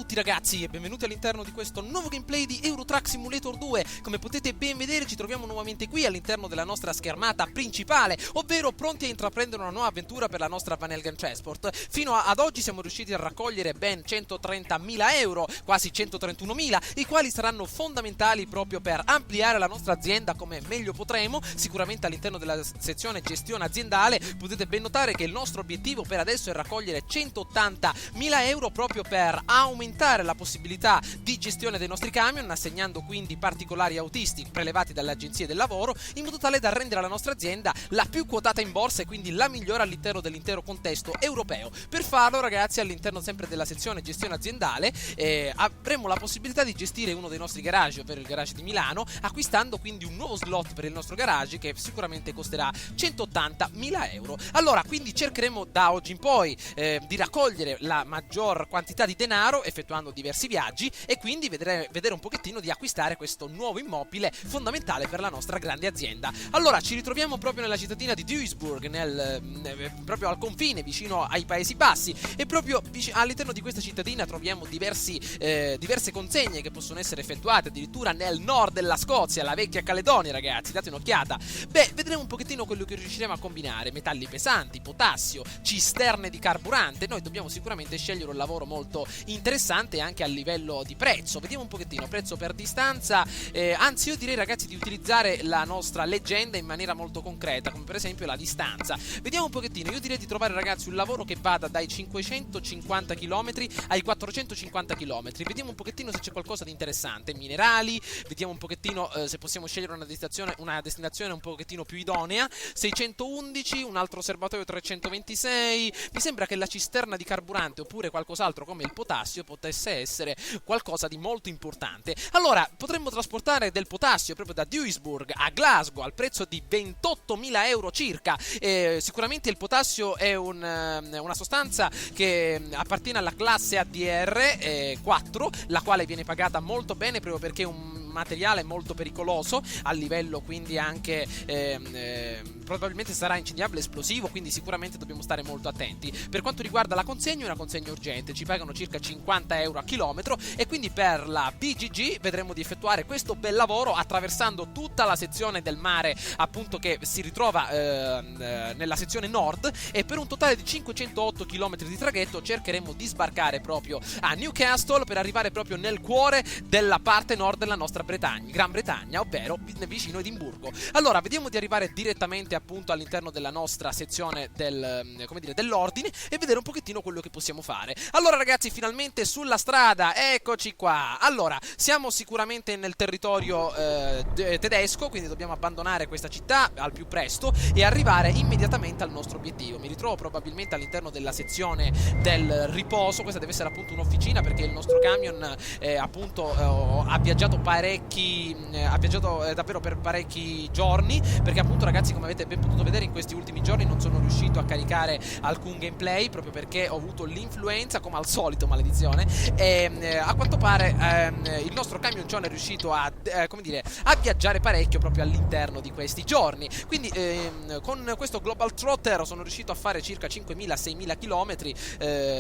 tutti ragazzi e benvenuti all'interno di questo nuovo gameplay di Euro Truck Simulator 2. Come potete ben vedere ci troviamo nuovamente qui all'interno della nostra schermata principale, ovvero pronti a intraprendere una nuova avventura per la nostra Van Helgen Transport. Fino ad oggi siamo riusciti a raccogliere ben 130.000 euro, quasi 131.000, i quali saranno fondamentali proprio per ampliare la nostra azienda come meglio potremo. Sicuramente all'interno della sezione gestione aziendale potete ben notare che il nostro obiettivo per adesso è raccogliere 180.000 euro proprio per aumentare la possibilità di gestione dei nostri camion, assegnando quindi particolari autisti prelevati dalle agenzie del lavoro, in modo tale da rendere la nostra azienda la più quotata in borsa e quindi la migliore all'interno dell'intero contesto europeo. Per farlo ragazzi, all'interno sempre della sezione gestione aziendale avremo la possibilità di gestire uno dei nostri garage, ovvero il garage di Milano, acquistando quindi un nuovo slot per il nostro garage che sicuramente costerà 180.000 euro. Allora quindi cercheremo da oggi in poi di raccogliere la maggior quantità di denaro effettuando diversi viaggi e quindi vedere un pochettino di acquistare questo nuovo immobile fondamentale per la nostra grande azienda. Allora ci ritroviamo proprio nella cittadina di Duisburg, proprio al confine vicino ai Paesi Bassi, e proprio all'interno di questa cittadina troviamo diverse consegne che possono essere effettuate addirittura nel nord della Scozia, la vecchia Caledonia ragazzi, date un'occhiata. Beh, vedremo un pochettino quello che riusciremo a combinare: metalli pesanti, potassio, cisterne di carburante. Noi dobbiamo sicuramente scegliere un lavoro molto interessante anche a livello di prezzo. Vediamo un pochettino prezzo per distanza, anzi io direi ragazzi di utilizzare la nostra leggenda in maniera molto concreta, come per esempio la distanza. Vediamo un pochettino, io direi di trovare ragazzi un lavoro che vada dai 550 km ai 450 km. Vediamo un pochettino se c'è qualcosa di interessante, minerali, vediamo un pochettino se possiamo scegliere una destinazione un pochettino più idonea. 611, un altro serbatoio 326. Mi sembra che la cisterna di carburante oppure qualcos'altro come il potassio potesse essere qualcosa di molto importante. Allora potremmo trasportare del potassio proprio da Duisburg a Glasgow al prezzo di 28.000 euro circa. Sicuramente il potassio è una sostanza che appartiene alla classe ADR 4, la quale viene pagata molto bene proprio perché è un materiale molto pericoloso a livello quindi anche probabilmente sarà incendiabile, esplosivo, quindi sicuramente dobbiamo stare molto attenti. Per quanto riguarda la consegna, è una consegna urgente, ci pagano circa 50 euro a chilometro e quindi per la BGG vedremo di effettuare questo bel lavoro attraversando tutta la sezione del mare appunto che si ritrova nella sezione nord, e per un totale di 508 km di traghetto cercheremo di sbarcare proprio a Newcastle per arrivare proprio nel cuore della parte nord della nostra Gran Bretagna, ovvero vicino Edimburgo. Allora vediamo di arrivare direttamente appunto all'interno della nostra sezione dell'ordine e vedere un pochettino quello che possiamo fare. Allora ragazzi, finalmente sulla strada, eccoci qua. Allora siamo sicuramente nel territorio tedesco, quindi dobbiamo abbandonare questa città al più presto e arrivare immediatamente al nostro obiettivo. Mi ritrovo probabilmente all'interno della sezione del riposo. Questa deve essere appunto un'officina perché il nostro camion ha viaggiato davvero per parecchi giorni, perché appunto ragazzi, come avete ben potuto vedere, in questi ultimi giorni non sono riuscito a caricare alcun gameplay proprio perché ho avuto l'influenza come al solito, maledizione, e a quanto pare il nostro camioncino è riuscito a viaggiare parecchio proprio all'interno di questi giorni. Quindi con questo Global Trotter sono riuscito a fare circa 5.000-6.000 km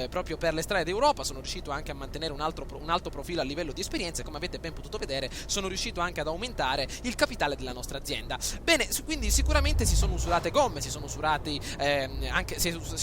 proprio per le strade d'Europa. Sono riuscito anche a mantenere un alto profilo a livello di esperienza e come avete ben potuto vedere sono riuscito anche ad aumentare il capitale della nostra azienda. Bene, quindi sicuramente si sono usurate gomme, si è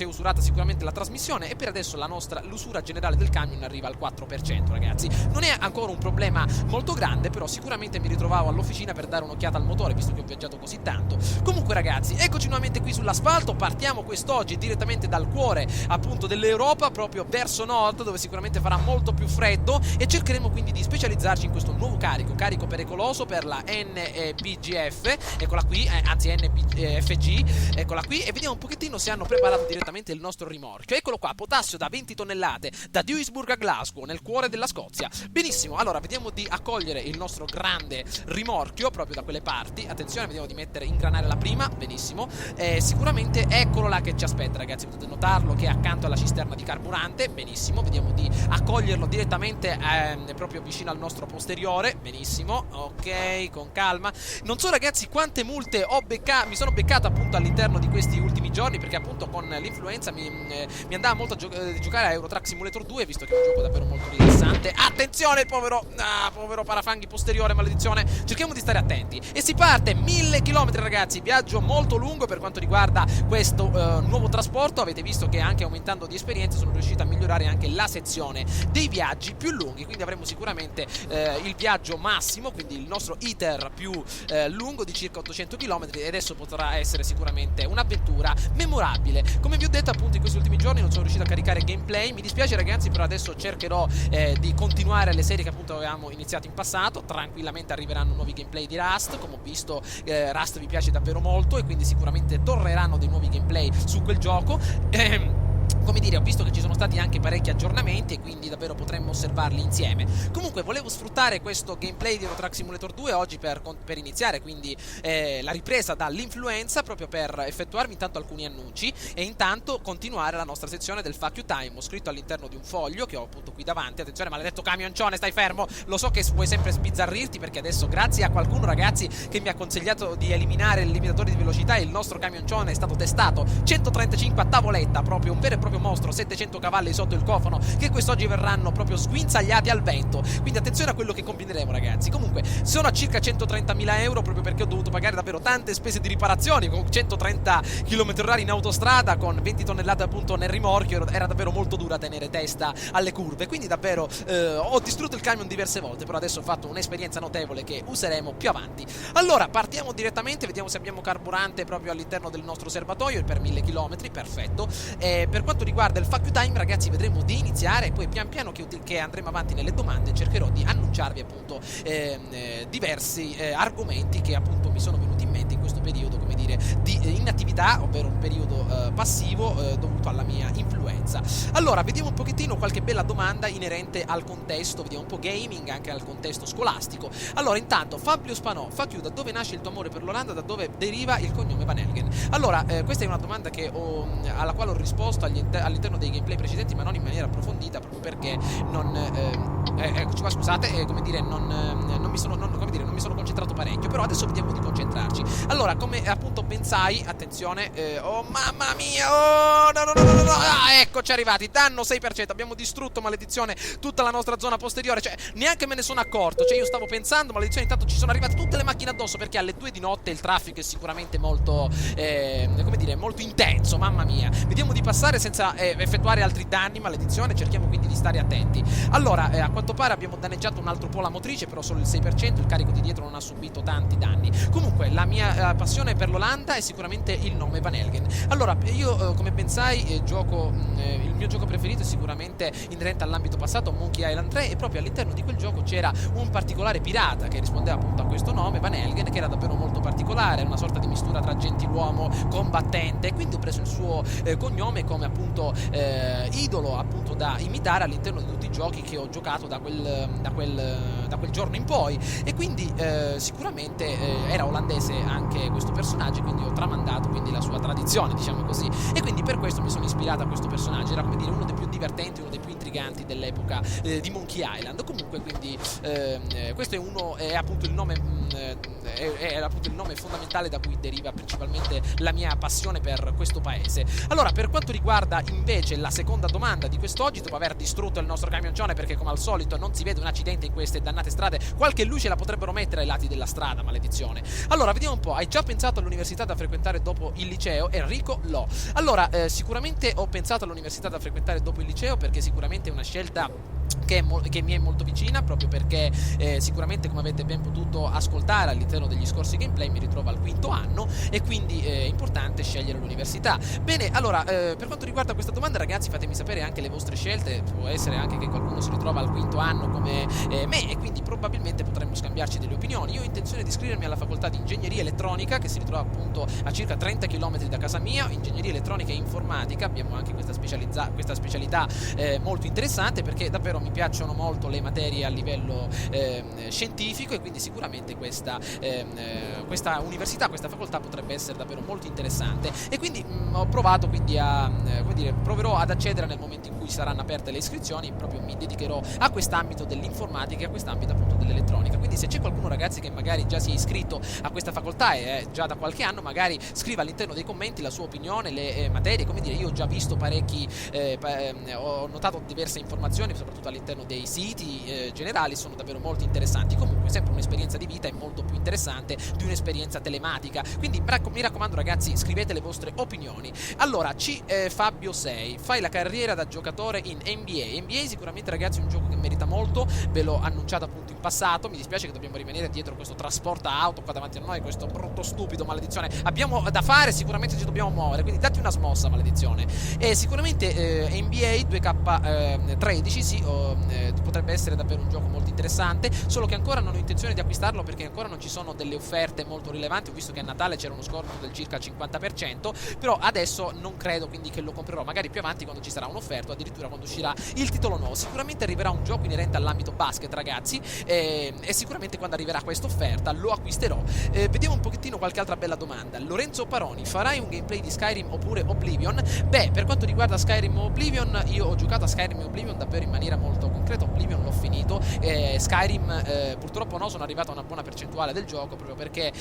usurata sicuramente la trasmissione e per adesso l'usura generale del camion arriva al 4% ragazzi. Non è ancora un problema molto grande, però sicuramente mi ritrovavo all'officina per dare un'occhiata al motore visto che ho viaggiato così tanto. Comunque ragazzi, eccoci nuovamente qui sull'asfalto. Partiamo quest'oggi direttamente dal cuore appunto dell'Europa, proprio verso nord, dove sicuramente farà molto più freddo, e cercheremo quindi di specializzarci in questo nuovo carico pericoloso per la NBGF, eccola qui, anzi NBFG, eccola qui, e vediamo un pochettino se hanno preparato direttamente il nostro rimorchio. Eccolo qua, potassio da 20 tonnellate da Duisburg a Glasgow, nel cuore della Scozia. Benissimo, allora vediamo di accogliere il nostro grande rimorchio proprio da quelle parti. Attenzione, vediamo di ingranare la prima, benissimo. Sicuramente eccolo là che ci aspetta ragazzi, potete notarlo che è accanto alla cisterna di carburante, benissimo. Vediamo di accoglierlo direttamente proprio vicino al nostro posteriore, benissimo. benissimo, ok, con calma. Non so ragazzi quante multe mi sono beccato appunto all'interno di questi ultimi giorni, perché appunto con l'influenza mi andava molto a giocare a Euro Truck Simulator 2, visto che è un gioco davvero molto rilassante. Attenzione, il povero parafanghi posteriore, maledizione. Cerchiamo di stare attenti. E si parte, 1000 km ragazzi, viaggio molto lungo per quanto riguarda questo nuovo trasporto. Avete visto che anche aumentando di esperienza sono riuscito a migliorare anche la sezione dei viaggi più lunghi, quindi avremo sicuramente il viaggio massimo, quindi il nostro iter più lungo di circa 800 km, e adesso potrà essere sicuramente un'avventura memorabile. Come vi ho detto appunto in questi ultimi giorni non sono riuscito a caricare gameplay, mi dispiace ragazzi, però adesso cercherò di continuare le serie che appunto avevamo iniziato in passato. Tranquillamente arriveranno nuovi gameplay di Rust, come ho visto Rust vi piace davvero molto e quindi sicuramente torneranno dei nuovi gameplay su quel gioco. Come dire, ho visto che ci sono stati anche parecchi aggiornamenti e quindi davvero potremmo osservarli insieme. Comunque volevo sfruttare questo gameplay di Euro Truck Simulator 2 oggi per iniziare quindi la ripresa dall'influenza, proprio per effettuarmi intanto alcuni annunci e intanto continuare la nostra sezione del Fuck You Time. Ho scritto all'interno di un foglio che ho appunto qui davanti. Attenzione, maledetto camioncione, stai fermo. Lo so che vuoi sempre sbizzarrirti, perché adesso grazie a qualcuno ragazzi che mi ha consigliato di eliminare il limitatore di velocità, il nostro camioncione è stato testato 135 a tavoletta, proprio un vero e proprio mostro, 700 cavalli sotto il cofano, che quest'oggi verranno proprio sguinzagliati al vento. Quindi attenzione a quello che combineremo ragazzi. Comunque sono a circa 130.000 euro, proprio perché ho dovuto pagare davvero tante spese di riparazioni, con 130 km/h in autostrada, con 20 tonnellate appunto nel rimorchio. Era davvero molto dura tenere testa alle curve, quindi davvero ho distrutto il camion diverse volte, però adesso ho fatto un'esperienza notevole che useremo più avanti. Allora partiamo direttamente, vediamo se abbiamo carburante proprio all'interno del nostro serbatoio per 1000 km, perfetto. Per quanto riguarda il Fuck You Time ragazzi vedremo di iniziare, e poi pian piano che andremo avanti nelle domande cercherò di annunciarvi appunto diversi argomenti che appunto mi sono venuti in mente in questo periodo, come dire, di inattività, ovvero un periodo passivo dovuto alla mia influenza. Allora vediamo un pochettino qualche bella domanda inerente al contesto, vediamo un po' gaming, anche al contesto scolastico. Allora intanto Fabio Spanò, Fuck You, da dove nasce il tuo amore per l'Olanda, da dove deriva il cognome Van Helgen? Allora questa è una domanda che alla quale ho risposto all'interno dei gameplay precedenti, ma non in maniera approfondita, proprio perché eccoci qua, scusate, come dire, non mi sono concentrato parecchio, però adesso vediamo di concentrarci. Allora, come appunto pensai, attenzione, oh mamma mia, oh no, eccoci arrivati, danno 6%, abbiamo distrutto, maledizione, tutta la nostra zona posteriore, cioè neanche me ne sono accorto, cioè io stavo pensando, maledizione, intanto ci sono arrivate tutte le macchine addosso, perché alle 2 di notte il traffico è sicuramente molto, come dire, molto intenso, mamma mia. Vediamo di passare senza effettuare altri danni, maledizione, cerchiamo quindi di stare attenti. Allora, a quanto pare abbiamo danneggiato un altro po' la motrice, però solo il 6%, il carico di dietro non ha subito tanti danni. Comunque, la mia passione per l'Olanda è sicuramente il nome Van Helgen. Allora, io come ben sai, il mio gioco preferito è sicuramente inerente all'ambito passato, Monkey Island 3, e proprio all'interno di quel gioco c'era un particolare pirata che rispondeva appunto a questo nome, Van Helgen, che era davvero molto particolare, una sorta di mistura tra gentiluomo combattente, e quindi ho preso il suo cognome come appunto idolo appunto da imitare all'interno di tutti i giochi che ho giocato da quel giorno in poi, e quindi sicuramente era olandese anche questo personaggio, quindi ho tramandato quindi la sua tradizione, diciamo così, e quindi per questo mi sono ispirato a questo personaggio. Era, come dire, uno dei più divertenti, uno dei più intriganti dell'epoca di Monkey Island. Comunque quindi questo è appunto il nome è appunto il nome fondamentale da cui deriva principalmente la mia passione per questo paese. Allora, per quanto riguarda invece la seconda domanda di quest'oggi, dopo aver distrutto il nostro camioncione, perché come al solito non si vede un accidente in queste dannate strade, qualche luce la potrebbero mettere ai lati della strada, maledizione. Allora, vediamo un po', hai già pensato all'università da frequentare dopo il liceo? Enrico Lo. Allora, sicuramente ho pensato all'università da frequentare dopo il liceo, perché sicuramente è una scelta che mi è molto vicina, proprio perché sicuramente, come avete ben potuto ascoltare all'interno degli scorsi gameplay, mi ritrovo al 5º anno e quindi è importante scegliere l'università. Bene, allora, per quanto riguarda questa domanda ragazzi, fatemi sapere anche le vostre scelte. Può essere anche che qualcuno si ritrova al 5º anno come me, e quindi probabilmente potremmo scambiarci delle opinioni. Io ho intenzione di iscrivermi alla facoltà di ingegneria elettronica, che si ritrova appunto a circa 30 km da casa mia. Ingegneria elettronica e informatica, abbiamo anche questa specialità molto interessante, perché davvero mi piacciono molto le materie a livello scientifico, e quindi sicuramente questa università, questa facoltà potrebbe essere davvero molto interessante, e quindi ho provato quindi proverò ad accedere nel momento in cui saranno aperte le iscrizioni. Proprio mi dedicherò a quest'ambito dell'informatica e a quest'ambito appunto appunto dell'elettronica. Quindi se c'è qualcuno, ragazzi, che magari già si è iscritto a questa facoltà e è già da qualche anno, magari scriva all'interno dei commenti la sua opinione, le materie. Come dire, io ho già visto parecchi, ho notato diverse informazioni, soprattutto all'interno dei siti generali, sono davvero molto interessanti. Comunque sempre un'esperienza di vita è molto più interessante di un'esperienza telematica, quindi mi raccomando, ragazzi, scrivete le vostre opinioni. Allora, Fabio 6, fai la carriera da giocatore in NBA. NBA sicuramente, ragazzi, è un gioco che merita molto, ve l'ho annunciato appunto in passato. Mi dispiace che dobbiamo rimanere dietro questo trasporta auto qua davanti a noi, questo brutto stupido, maledizione. Abbiamo da fare, sicuramente ci dobbiamo muovere, quindi datti una smossa, maledizione. E sicuramente NBA 2K13 sì, potrebbe essere davvero un gioco molto interessante, solo che ancora non ho intenzione di acquistarlo perché ancora non ci sono delle offerte molto rilevanti. Ho visto che a Natale c'era uno sconto del circa 50%, però adesso non credo quindi che lo comprerò, magari più avanti quando ci sarà un'offerta o addirittura quando uscirà il titolo nuovo. Sicuramente arriverà un gioco inerente all'ambito basket, ragazzi, e sicuramente quando arriverà questa offerta lo acquisterò. Vediamo un pochettino qualche altra bella domanda. Lorenzo Paroni, farai un gameplay di Skyrim oppure Oblivion? Beh, per quanto riguarda Skyrim o Oblivion, io ho giocato a Skyrim e Oblivion davvero in maniera molto concreta. Oblivion l'ho finito, Skyrim purtroppo no, sono arrivato a una buona percentuale del gioco proprio perché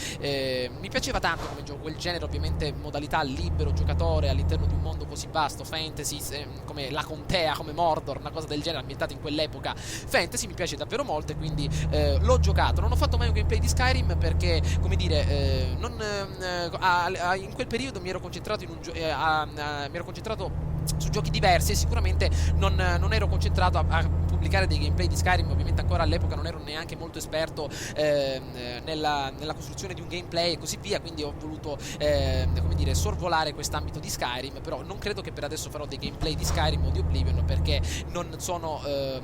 mi piaceva tanto come gioco, quel genere, ovviamente modalità libero giocatore all'interno di un mondo così vasto, fantasy, come la Contea, come Mordor, una cosa del genere ambientata in quell'epoca fantasy, mi piace davvero molto e quindi l'ho giocato. Non ho fatto mai un gameplay di Skyrim perché, come dire, in quel periodo mi ero concentrato su giochi diversi e sicuramente non ero concentrato a pubblicare dei gameplay di Skyrim. Ovviamente ancora all'epoca non ero neanche molto esperto nella costruzione di un gameplay e così via, quindi ho voluto come dire, sorvolare quest'ambito di Skyrim. Però non credo che per adesso farò dei gameplay di Skyrim o di Oblivion perché non sono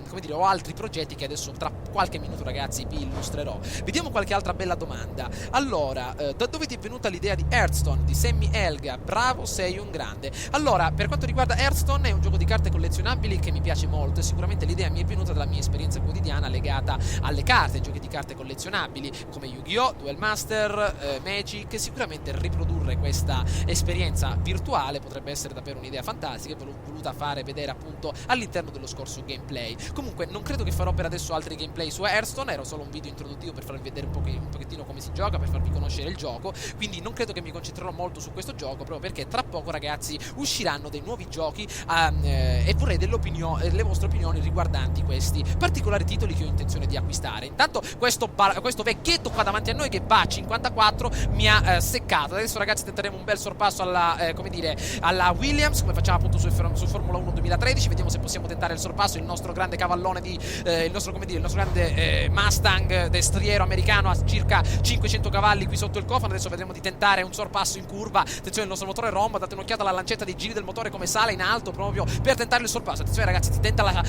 come dire, ho altri progetti che adesso tra qualche minuto, ragazzi, vi illustrerò. Vediamo qualche altra bella domanda. Allora, da dove ti è venuta l'idea di Hearthstone di Sammy Elga? Bravo, sei un grande. Allora, per quanto riguarda Hearthstone, è un gioco di carte collezionabili che mi piace molto e sicuramente l'idea mi è venuta dalla mia esperienza quotidiana legata alle carte, giochi di carte collezionabili come Yu-Gi-Oh!, Duel Master, Magic. Sicuramente riprodurre questa esperienza virtuale potrebbe essere davvero un'idea fantastica e ve l'ho voluta fare vedere appunto all'interno dello scorso gameplay. Comunque non credo che farò per adesso altri gameplay su Hearthstone, era solo un video introduttivo per farvi vedere un pochettino come si gioca, per farvi conoscere il gioco, quindi non credo che mi concentrerò molto su questo gioco proprio perché tra poco, ragazzi, usciranno dei nuovi giochi e vorrei le vostre opinioni riguardanti questi particolari titoli che ho intenzione di acquistare. Intanto questo vecchietto qua davanti a noi che va a 54 mi ha seccato. Adesso, ragazzi, tenteremo un bel sorpasso alla come dire, alla Williams, come facciamo appunto su Formula 1 2013. Vediamo se possiamo tentare il sorpasso. Il nostro grande cavallone il nostro grande Mustang destriero americano a circa 500 cavalli qui sotto il cofano. Adesso vedremo di tentare un sorpasso in curva. Attenzione, il nostro motore romba, date un'occhiata alla lancetta dei giri del motore come sale in alto proprio per tentare il sorpasso. Attenzione, ragazzi,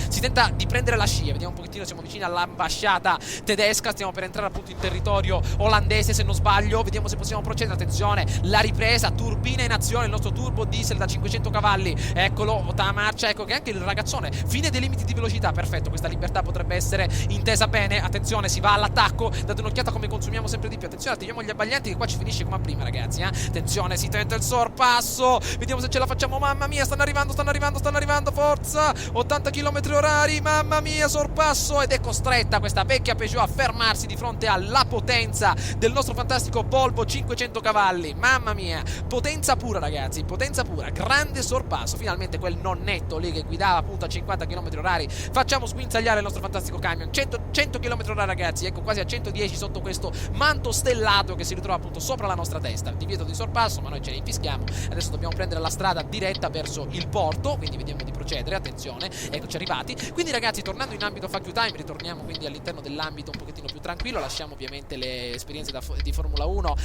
si tenta di prendere la scia. Vediamo un pochettino, siamo vicini all'ambasciata tedesca, stiamo per entrare appunto in territorio olandese se non sbaglio. Vediamo se possiamo procedere. Attenzione, la ripresa, turbina in azione, il nostro turbo diesel da 500 cavalli, eccolo, ottava marcia. Ecco che anche il ragazzone fine dei limiti di velocità, perfetto, questa libertà potrebbe essere intesa bene. Attenzione, si va all'attacco, date un'occhiata come consumiamo sempre di più. Attenzione, attiviamo gli abbaglianti che qua ci finisce come prima, ragazzi, attenzione, si tenta il sorpasso, vediamo se ce la facciamo. Mamma mia, stanno arrivando, forza, 80 km/h, mamma mia, sorpasso, ed è costretta questa vecchia Peugeot a fermarsi di fronte alla potenza del nostro fantastico Volvo 500 cavalli. Mamma mia, potenza pura, ragazzi, potenza pura, grande sorpasso. Finalmente quel nonnetto lì che guidava appunto a 50 km/h facciamo sguinzagliare il nostro fantastico camion. 100 km/h, ragazzi, ecco, quasi a 110 sotto questo manto stellato che si ritrova appunto sopra la nostra testa. Divieto di sorpasso, ma noi ce ne infischiamo. Adesso dobbiamo prendere la strada diretta verso il porto, quindi vediamo di procedere. Attenzione, eccoci arrivati. Quindi, ragazzi, tornando in ambito Fuck You Time, ritorniamo quindi all'interno dell'ambito un pochettino più tranquillo. Lasciamo ovviamente le esperienze di Formula 1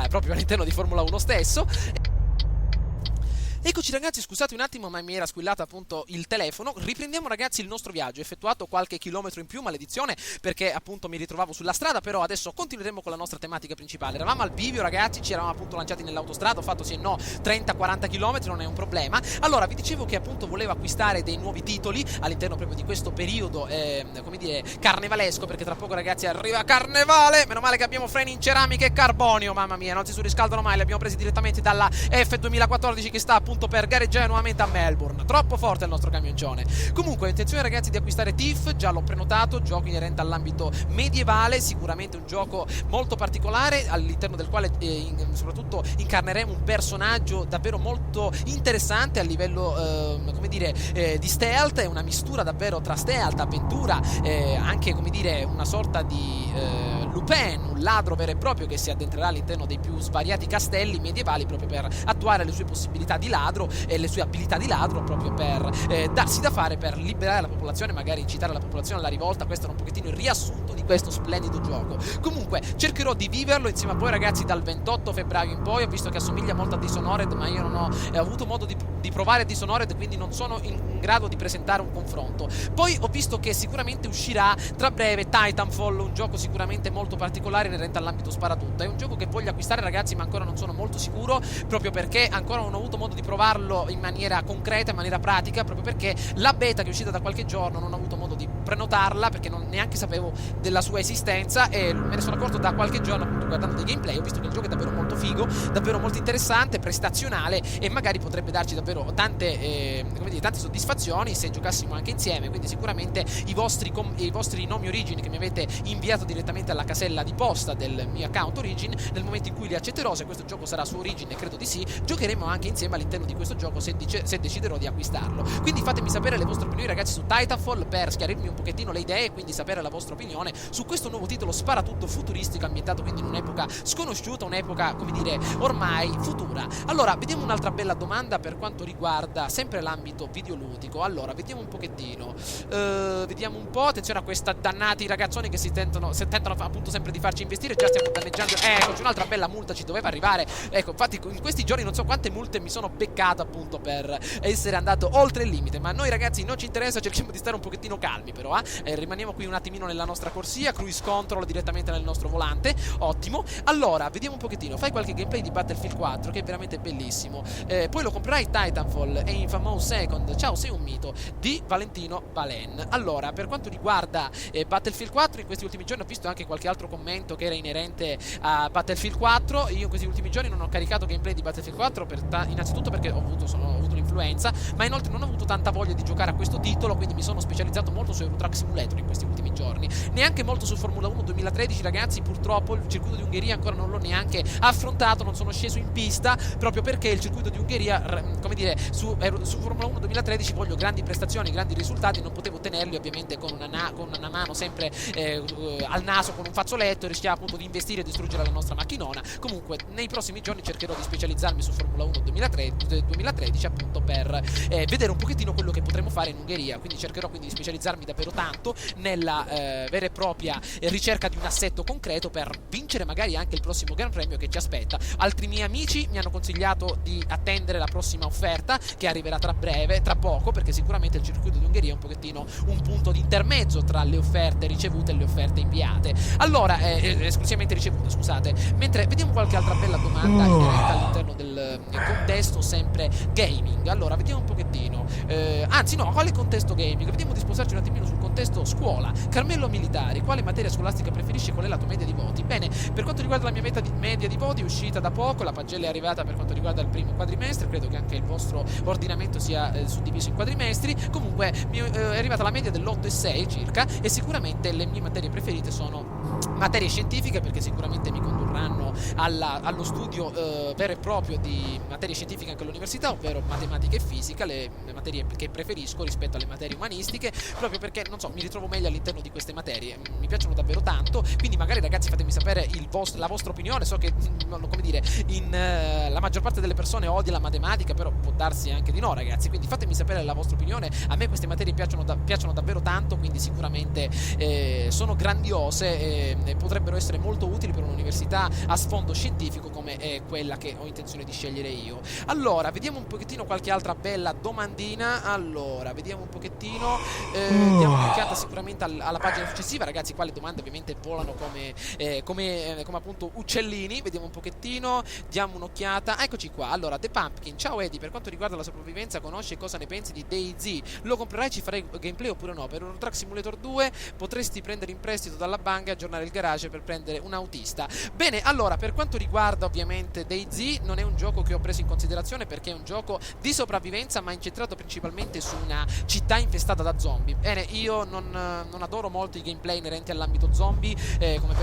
proprio all'interno di Formula 1 stesso. Eccoci, ragazzi, scusate un attimo ma mi era squillato appunto il telefono. Riprendiamo, ragazzi, il nostro viaggio. Effettuato qualche chilometro in più, maledizione, perché appunto mi ritrovavo sulla strada. Però adesso continueremo con la nostra tematica principale. Eravamo al bivio, ragazzi, ci eravamo appunto lanciati nell'autostrada. Ho fatto sì e no 30-40 km, non è un problema. Allora, vi dicevo che appunto volevo acquistare dei nuovi titoli all'interno proprio di questo periodo come dire, carnevalesco, perché tra poco, ragazzi, arriva Carnevale. Meno male che abbiamo freni in ceramica e carbonio, mamma mia, non si surriscaldano mai. Li abbiamo presi direttamente dalla F2014 che sta appunto appunto per gareggiare nuovamente a Melbourne. Troppo forte il nostro camioncione. Comunque ho intenzione ragazzi di acquistare Thief, già l'ho prenotato, gioco inerente all'ambito medievale, sicuramente un gioco molto particolare all'interno del quale soprattutto incarneremo un personaggio davvero molto interessante a livello come dire di stealth. È una mistura davvero tra stealth, avventura, anche come dire una sorta di Lupin, un ladro vero e proprio che si addentrerà all'interno dei più svariati castelli medievali proprio per attuare le sue possibilità di ladro e le sue abilità di ladro, proprio per darsi da fare per liberare la popolazione, magari incitare la popolazione alla rivolta. Questo era un pochettino il riassunto di questo splendido gioco. Comunque cercherò di viverlo insieme a voi ragazzi dal 28 febbraio in poi. Ho visto che assomiglia molto a Dishonored, ma io non ho avuto modo di provare Dishonored, quindi non sono in grado di presentare un confronto. Poi ho visto che sicuramente uscirà tra breve Titanfall, un gioco sicuramente molto particolare inerente all'ambito sparatutto. È un gioco che voglio acquistare ragazzi, ma ancora non sono molto sicuro, proprio perché ancora non ho avuto modo di provarlo in maniera concreta, in maniera pratica, proprio perché la beta che è uscita da qualche giorno non ho avuto modo di prenotarla, perché neanche sapevo della sua esistenza, e me ne sono accorto da qualche giorno appunto guardando dei gameplay. Ho visto che il gioco è davvero molto figo, davvero molto interessante, prestazionale, e magari potrebbe darci davvero tante come dire, tante soddisfazioni se giocassimo anche insieme. Quindi sicuramente i vostri nomi Origin che mi avete inviato direttamente alla casella di posta del mio account Origin, nel momento in cui li accetterò, se questo gioco sarà su Origin, e credo di sì, giocheremo anche insieme all'interno di questo gioco se deciderò di acquistarlo. Quindi fatemi sapere le vostre opinioni ragazzi su Titanfall, per schiarirmi un pochettino le idee e quindi sapere la vostra opinione su questo nuovo titolo sparatutto futuristico, ambientato quindi in un'epoca sconosciuta, un'epoca come dire ormai futura. Allora vediamo un'altra bella domanda per quanto riguarda sempre l'ambito videoludico. Allora vediamo un pochettino, vediamo un po', attenzione a questi dannati ragazzoni che tentano appunto sempre di farci investire. Già stiamo danneggiando, eccoci, un'altra bella multa ci doveva arrivare. Ecco, infatti in questi giorni non so quante multe mi sono beccato appunto per essere andato oltre il limite, ma a noi ragazzi non ci interessa, cerchiamo di stare un pochettino calmi però, rimaniamo qui un attimino nella nostra corsia, cruise control direttamente nel nostro volante, ottimo. Allora vediamo un pochettino, fai qualche gameplay di Battlefield 4 che è veramente bellissimo, poi lo comprerai Titanfall e Infamous Second, ciao sei un mito, di Valentino Valen. Allora per quanto riguarda Battlefield 4, in questi ultimi giorni ho visto anche qualche altro commento che era inerente a Battlefield 4. Io in questi ultimi giorni non ho caricato gameplay di Battlefield 4 innanzitutto perché ho avuto un'influenza, ma inoltre non ho avuto tanta voglia di giocare a questo titolo, quindi mi sono specializzato molto su Euro Truck Simulator in questi ultimi giorni, neanche molto su Formula 1 2013 ragazzi. Purtroppo il circuito di Ungheria ancora non l'ho neanche affrontato, non sono sceso in pista proprio perché il circuito di Ungheria, come dire, su Formula 1 2013 voglio grandi prestazioni, grandi risultati, non potevo ottenerli ovviamente con una mano sempre al naso con un fazzoletto, e rischiavo appunto di investire e distruggere la nostra macchinona. Comunque nei prossimi giorni cercherò di specializzarmi su Formula 1 2013 appunto per vedere un pochettino quello che potremo fare in Ungheria, quindi cercherò quindi di specializzarmi davvero tanto nella vera e propria ricerca di un assetto concreto per vincere magari anche il prossimo Gran Premio che ci aspetta. Altri miei amici mi hanno consigliato di attendere la prossima offerta che arriverà tra poco, perché sicuramente il circuito di Ungheria è un pochettino un punto di intermezzo tra le offerte ricevute e le offerte inviate. Allora, esclusivamente ricevute, scusate. Mentre vediamo qualche altra bella domanda inerente all'interno del contesto sempre gaming. Allora, vediamo un pochettino. Anzi no, quale contesto gaming? Vediamo di spostarci un attimino sul contesto scuola. Carmelo Militari, quale materia scolastica preferisci? Qual è la tua media di voti? Bene, per quanto riguarda la mia media di voti è uscita da poco, la pagella è arrivata per quanto riguarda il primo quadrimestre, credo che anche il vostro ordinamento sia suddiviso in quadrimestri. Comunque è arrivata la media dell'8,6 circa, e sicuramente le mie materie preferite sono materie scientifiche, perché sicuramente mi condurranno allo studio vero e proprio di materie scientifiche anche all'università, ovvero matematica e fisica, le materie che preferisco rispetto alle materie umanistiche, proprio perché non so, mi ritrovo meglio all'interno di queste materie, mi piacciono davvero tanto. Quindi magari ragazzi fatemi sapere la vostra opinione. So che come dire, la maggior parte delle persone odia la matematica, però può darsi anche di no ragazzi, quindi fatemi sapere la vostra opinione. A me queste materie piacciono davvero tanto, quindi sicuramente sono grandiose e potrebbero essere molto utili per un'università a sfondo scientifico come è quella che ho intenzione di scegliere io. Allora vediamo un pochettino qualche altra bella domandina. Allora vediamo un pochettino, diamo un'occhiata sicuramente alla pagina successiva ragazzi, qua le domande ovviamente volano come come appunto uccellini. Vediamo un pochettino, diamo un'occhiata. Eccoci qua. Allora, The Pumpkin: ciao Eddie, per quanto riguarda la sopravvivenza, conosci cosa ne pensi di DayZ? Lo comprerai, ci farai gameplay oppure no? Per Euro Truck Simulator 2 potresti prendere in prestito dalla banca e aggiornare il garage per prendere un autista. Bene, allora, per quanto riguarda ovviamente DayZ, non è un gioco che ho preso in considerazione perché è un gioco di sopravvivenza, ma incentrato principalmente su una città infestata da zombie. Bene, io non adoro molto i gameplay inerenti all'ambito zombie,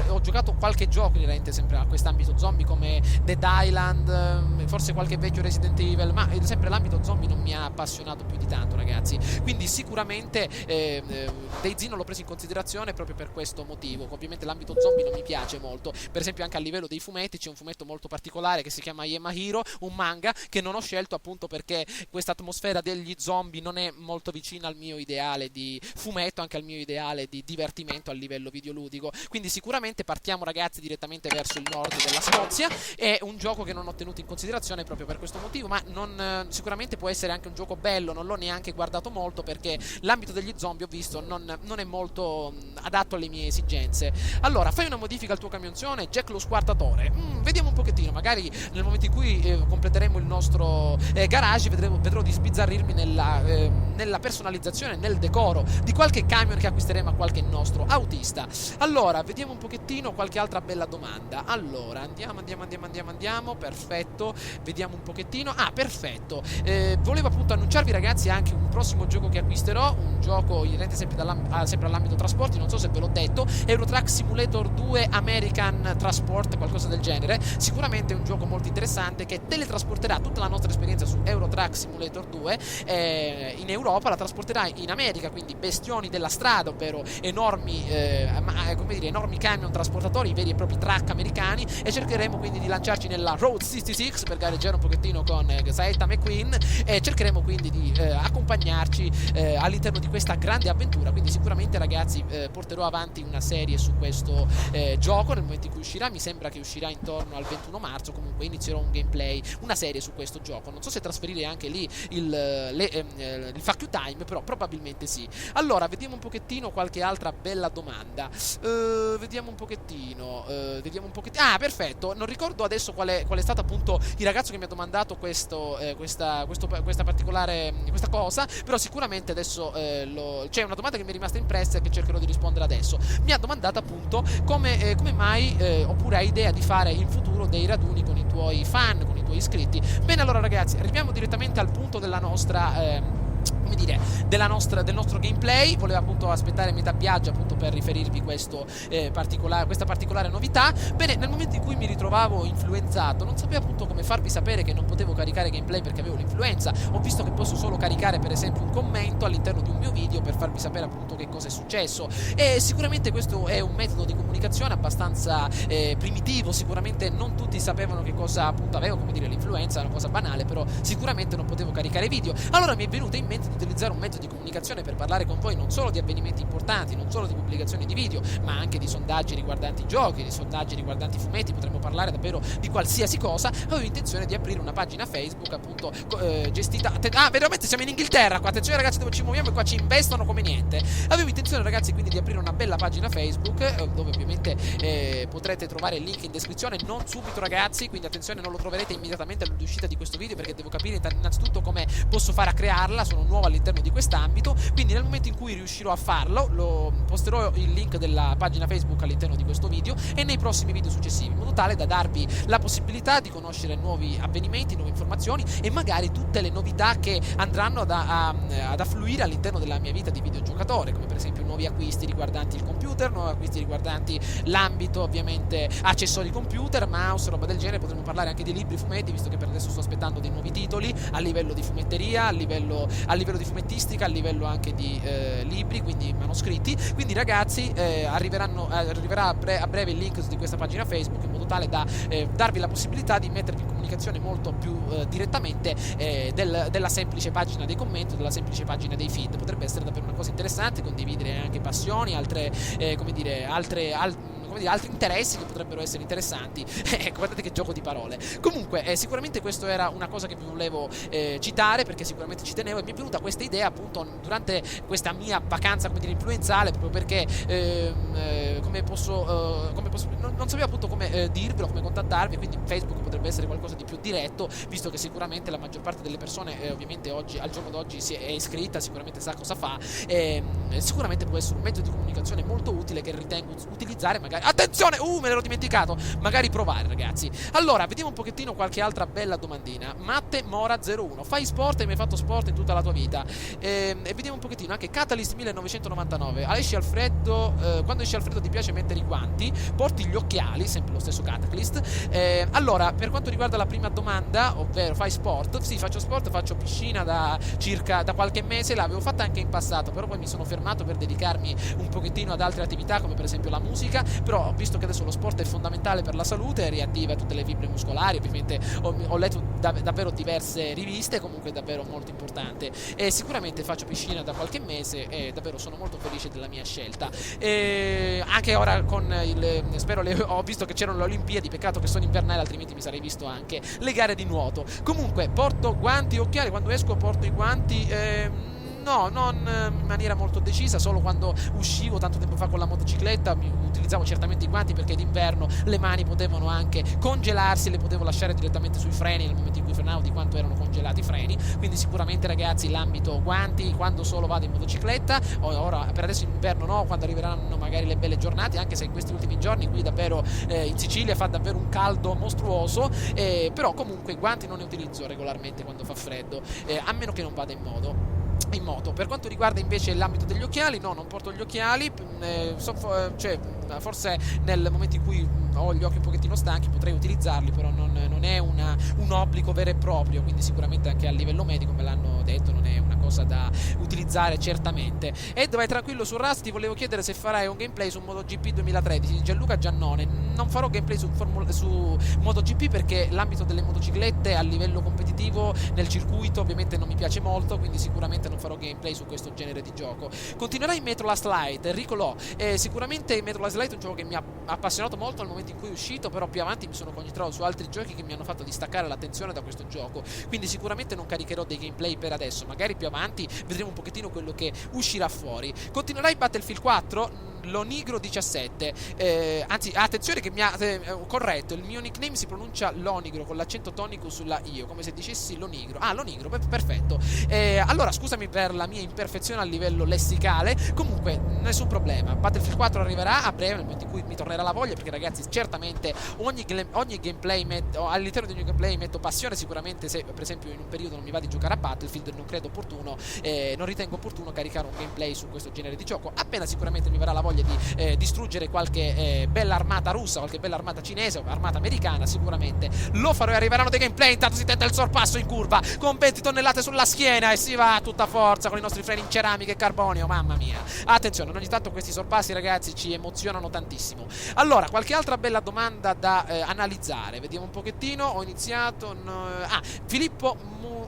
ho giocato qualche gioco inerente sempre a quest'ambito zombie come Dead Island, forse qualche vecchio Resident Evil, ma sempre l'ambito zombie non mi ha appassionato più di tanto, ragazzi. Quindi sicuramente DayZ non l'ho preso in considerazione proprio per questo motivo. Ovviamente l'ambito zombie non mi piace molto. Per esempio anche a livello dei fumetti c'è un fumetto molto particolare che si chiama Yemahiro, un manga che non ho scelto appunto perché questa atmosfera degli zombie non è molto vicina al mio ideale di fumetto, anche al mio ideale di divertimento a livello videoludico. Quindi sicuramente partiamo, ragazzi, direttamente verso il nord della Scozia. È un gioco che non ho tenuto in considerazione proprio per questo motivo, ma sicuramente può essere anche un gioco bello. Non l'ho neanche guardato molto perché l'ambito degli zombie, ho visto, non è molto adatto alle mie esigenze. Allora, fai una modifica al tuo camionzione, Jack lo squartatore. Vediamo un pochettino, magari nel momento in cui completeremo il nostro garage vedrò di sbizzarrirmi nella personalizzazione, nel decoro di qualche camion che acquisteremo a qualche nostro autista. Allora, vediamo un pochettino qualche altra bella domanda. Allora, andiamo, perfetto. Vediamo un pochettino. Ah, perfetto. Volevo appunto annunciarvi, ragazzi, anche un prossimo gioco che acquisterò, un gioco inerente sempre all'ambito trasporti, non so se ve l'ho detto, Euro Truck Simulator 2 American Transport, qualcosa del genere. Sicuramente è un gioco molto interessante che teletrasporterà tutta la nostra esperienza su Euro Truck Simulator 2 in Europa, la trasporterà in America, quindi bestioni della strada, ovvero enormi enormi camion trasportatori, veri e propri truck americani, e cercheremo quindi di lanciarci nella Road 66 per gareggiare un pochettino con Saetta McQueen, e cercheremo quindi di accompagnarci all'interno di questa grande avventura. Quindi sicuramente, ragazzi, porterò avanti una serie su questo gioco nel momento in cui uscirà. Mi sembra che uscirà intorno al 21 marzo. Comunque inizierò un gameplay, una serie su questo gioco. Non so se trasferire anche lì il Fuck You Time, però probabilmente sì. Allora, vediamo un pochettino qualche altra bella domanda. Vediamo un pochettino. Ah, perfetto. Non ricordo adesso qual è stato appunto il ragazzo che mi ha domandato questa cosa, però sicuramente adesso c'è una domanda che mi è rimasta impressa e che cercherò di rispondere adesso. Mi ha domandato appunto come mai oppure hai idea di fare in futuro dei raduni con i tuoi fan, con i tuoi iscritti. Bene, allora, ragazzi, arriviamo direttamente al punto della nostra del nostro gameplay. Volevo appunto aspettare metà viaggio appunto per riferirvi questa particolare novità. Bene, nel momento in cui mi ritrovavo influenzato, non sapevo appunto come farvi sapere che non potevo caricare gameplay perché avevo l'influenza. Ho visto che posso solo caricare per esempio un commento all'interno di un mio video per farvi sapere appunto che cosa è successo, e sicuramente questo è un metodo di comunicazione abbastanza primitivo. Sicuramente non tutti sapevano che cosa appunto avevo, l'influenza è una cosa banale, però sicuramente non potevo caricare video. Allora mi è venuto in mente di utilizzare un mezzo di comunicazione per parlare con voi non solo di avvenimenti importanti, non solo di pubblicazioni di video, ma anche di sondaggi riguardanti i giochi, di sondaggi riguardanti i fumetti. Potremmo parlare davvero di qualsiasi cosa. Avevo intenzione di aprire una pagina Facebook appunto gestita... veramente siamo in Inghilterra qua, attenzione ragazzi dove ci muoviamo, e qua ci investono come niente. Avevo intenzione, ragazzi, quindi di aprire una bella pagina Facebook dove ovviamente potrete trovare il link in descrizione. Non subito, ragazzi, quindi attenzione, non lo troverete immediatamente all'uscita di questo video perché devo capire innanzitutto come posso fare a crearla. Sono nuovo all'interno di quest'ambito, quindi nel momento in cui riuscirò a farlo lo posterò il link della pagina Facebook all'interno di questo video e nei prossimi video successivi, in modo tale da darvi la possibilità di conoscere nuovi avvenimenti, nuove informazioni e magari tutte le novità che andranno ad affluire all'interno della mia vita di videogiocatore, come per esempio nuovi acquisti riguardanti il computer, nuovi acquisti riguardanti l'ambito ovviamente accessori computer, mouse, roba del genere. Potremmo parlare anche di libri, fumetti, visto che per adesso sto aspettando dei nuovi titoli a livello di fumetteria, a livello di fumettistica, a livello anche di libri, quindi manoscritti. Quindi, ragazzi, arriverà a breve il link di questa pagina Facebook, in modo tale da darvi la possibilità di mettervi in comunicazione molto più direttamente della semplice pagina dei commenti, della semplice pagina dei feed. Potrebbe essere davvero una cosa interessante, condividere anche passioni, altre come dire, altri interessi che potrebbero essere interessanti. Ecco, guardate che gioco di parole. Comunque sicuramente questo era una cosa che vi volevo citare, perché sicuramente ci tenevo, e mi è venuta questa idea appunto durante questa mia vacanza, come dire, influenzale, proprio perché come posso non sapevo appunto come dirvelo, come contattarvi, quindi Facebook potrebbe essere qualcosa di più diretto, visto che sicuramente la maggior parte delle persone ovviamente oggi, al giorno d'oggi, è iscritta, sicuramente sa cosa fa, sicuramente può essere un mezzo di comunicazione molto utile che ritengo utilizzare, magari, attenzione, me l'ero dimenticato, magari provare, ragazzi. Allora, vediamo un pochettino qualche altra bella domandina. Matte Mora 01, fai sport e mi hai fatto sport in tutta la tua vita? E vediamo un pochettino anche Catalyst 1999, esci al freddo, quando esci al freddo ti piace mettere i guanti, porti gli occhiali, sempre lo stesso Catalyst. Allora, per quanto riguarda la prima domanda, ovvero fai sport, sì, faccio sport, faccio piscina da qualche mese, l'avevo fatta anche in passato, però poi mi sono fermato per dedicarmi un pochettino ad altre attività, come per esempio la musica, però ho visto che adesso lo sport è fondamentale per la salute, riattiva tutte le fibre muscolari, ovviamente ho letto davvero diverse riviste, comunque è davvero molto importante, e sicuramente faccio piscina da qualche mese e davvero sono molto felice della mia scelta. Anche ora con ho visto che c'erano le Olimpiadi, peccato che sono invernali, altrimenti mi sarei visto anche le gare di nuoto. Comunque porto guanti, occhiali, quando esco porto i guanti, no, non in maniera molto decisa, solo quando uscivo tanto tempo fa con la motocicletta utilizzavo certamente i guanti, perché d'inverno le mani potevano anche congelarsi, le potevo lasciare direttamente sui freni nel momento in cui frenavo, di quanto erano congelati i freni. Quindi sicuramente, ragazzi, l'ambito guanti quando solo vado in motocicletta. Ora per adesso in inverno no, quando arriveranno magari le belle giornate, anche se in questi ultimi giorni qui davvero in Sicilia fa davvero un caldo mostruoso, però comunque i guanti non ne utilizzo regolarmente quando fa freddo, a meno che non vada in moto. Per quanto riguarda invece l'ambito degli occhiali, no, non porto gli occhiali, forse nel momento in cui ho gli occhi un pochettino stanchi potrei utilizzarli, però non è un obbligo vero e proprio, quindi sicuramente anche a livello medico me l'hanno detto, non è una cosa da utilizzare certamente. Ed vai tranquillo su Rust, ti volevo chiedere se farai un gameplay su MotoGP 2013, Gianluca Giannone. Non farò gameplay su MotoGP perché l'ambito delle motociclette a livello competitivo nel circuito ovviamente non mi piace molto, quindi sicuramente non farò gameplay su questo genere di gioco. Continuerai Metro Last Light, Enrico Lo. Sicuramente Metro Last Light è un gioco che mi ha appassionato molto al momento in cui è uscito, però più avanti mi sono concentrato su altri giochi che mi hanno fatto distaccare l'attenzione da questo gioco, quindi sicuramente non caricherò dei gameplay per adesso, magari più avanti vedremo un pochettino quello che uscirà fuori. Continuerai Battlefield 4? Lonigro 17, anzi attenzione che mi ha corretto, il mio nickname si pronuncia Lonigro con l'accento tonico sulla io, come se dicessi Lonigro. Lonigro, perfetto. Allora scusami per la mia imperfezione a livello lessicale, comunque nessun problema. Battlefield 4 arriverà a breve, nel momento in cui mi tornerà la voglia, perché ragazzi certamente ogni gameplay all'interno di ogni gameplay metto passione. Sicuramente se per esempio in un periodo non mi va di giocare a Battlefield non credo opportuno, non ritengo opportuno caricare un gameplay su questo genere di gioco. Appena sicuramente mi verrà la voglia di distruggere qualche bella armata russa, qualche bella armata cinese o armata americana, sicuramente lo farò e arriveranno dei gameplay. Intanto si tenta il sorpasso in curva con 20 tonnellate sulla schiena e si va a tutta forza con i nostri freni in ceramica e carbonio, mamma mia. Attenzione, ogni tanto questi sorpassi, ragazzi, ci emozionano tantissimo. Allora, qualche altra bella domanda da analizzare, vediamo un pochettino. Ho iniziato Filippo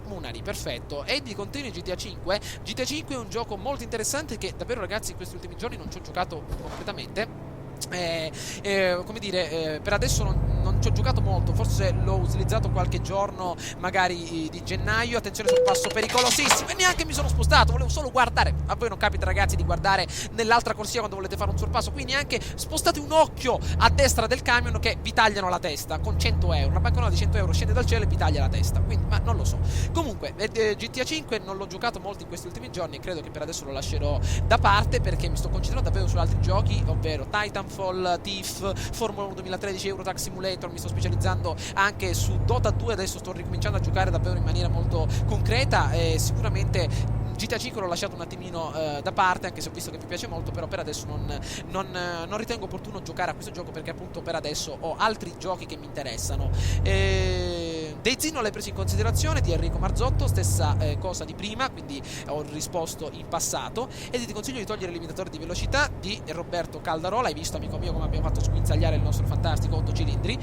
Munari, perfetto. Eddie, continui GTA 5? GTA 5 è un gioco molto interessante che davvero, ragazzi, in questi ultimi giorni non ci ho giocato completamente. Come dire, per adesso non ci ho giocato molto, forse l'ho utilizzato qualche giorno magari di gennaio. Attenzione sul passo pericolosissimo e neanche mi sono spostato, volevo solo guardare. A voi non capita, ragazzi, di guardare nell'altra corsia quando volete fare un sorpasso, quindi neanche spostate un occhio a destra del camion che vi tagliano la testa con 100 euro, una banconota di 100 euro scende dal cielo e vi taglia la testa, quindi, ma non lo so. Comunque GTA 5 non l'ho giocato molto in questi ultimi giorni e credo che per adesso lo lascerò da parte, perché mi sto concentrando davvero su altri giochi, ovvero Titanfall, Thief, Formula 1 2013, Euro Truck Simulator. Mi sto specializzando anche su Dota 2, adesso sto ricominciando a giocare davvero in maniera molto concreta e sicuramente GTA 5 l'ho lasciato un attimino da parte, anche se ho visto che mi piace molto, però per adesso non ritengo opportuno giocare a questo gioco, perché appunto per adesso ho altri giochi che mi interessano. DayZ non l'hai preso in considerazione, di Enrico Marzotto, stessa cosa di prima, quindi ho risposto in passato. E ti consiglio di togliere il limitatore di velocità, di Roberto Caldarola. Hai visto, amico mio, come abbiamo fatto sguinzagliare il nostro fantastico 8 cilindri.